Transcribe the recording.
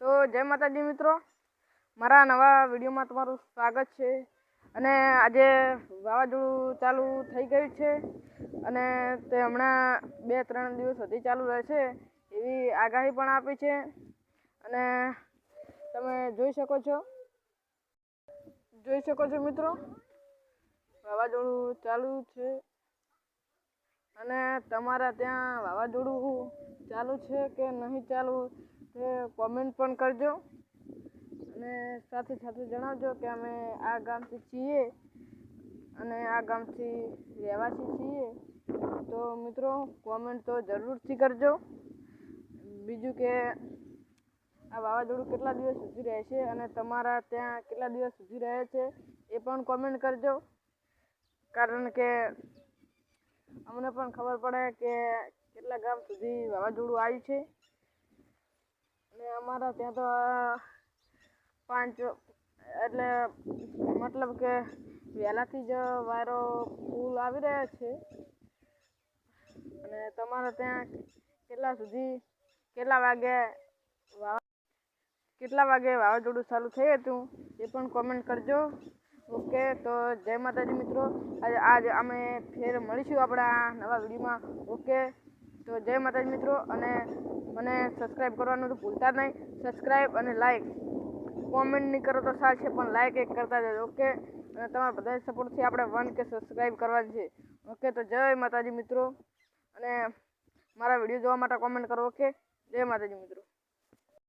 તો જય માતાજી મિત્રો, મારા નવા વિડીયોમાં તમારું સ્વાગત છે। અને આજે વાવાઝોડું ચાલુ થઈ ગયું છે અને તે હમણાં 2-3 દિવસ સુધી ચાલુ રહેશે એવી આગાહી પણ આપી છે। અને તમે જોઈ શકો છો મિત્રો, વાવાઝોડું ચાલુ છે અને તમારા ત્યાં વાવાઝોડું ચાલુ છે કે નહીં ચાલુ તે કોમેન્ટ પણ કરજો અને સાથે સાથે જણાવજો કે અમે આ ગામથી છીએ અને આ ગામથી રહેવાસી છીએ। તો મિત્રો કોમેન્ટ તો જરૂરથી કરજો। બીજું કે આ વાવાઝોડું કેટલા દિવસ સુધી રહેશે અને તમારા ત્યાં કેટલા દિવસ સુધી રહે છે એ પણ કોમેન્ટ કરજો, કારણ કે અમને પણ ખબર પડે કે કેટલા ગામ સુધી વાવાઝોડું આવ્યું છે। અને અમારા ત્યાં તો 5 એટલે મતલબ કે વહેલાથી જ વાયરો ફૂલ આવી રહ્યા છે। અને તમારા ત્યાં કેટલા વાગે વાવાઝોડું ચાલુ થયું હતું એ પણ કોમેન્ટ કરજો। ઓકે, તો જય માતાજી મિત્રો, આજ અમે ફેર મળીશું આપણા નવા વિડીયોમાં। ઓકે, તો જય માતાજી મિત્રો, અને મને સબસ્ક્રાઈબ કરવાનું તો ભૂલતા નહીં। સબસ્ક્રાઈબ અને લાઈક, કોમેન્ટ નહીં કરો તો ચાલશે પણ લાઈક એક કરતા જજો। ઓકે, અને તમારા બધા સપોર્ટથી આપણે 1K સબસ્ક્રાઈબ કરવાની છે। ઓકે, તો જય માતાજી મિત્રો, અને મારા વિડીયો જોવા માટે કોમેન્ટ કરો। ઓકે, જય માતાજી મિત્રો।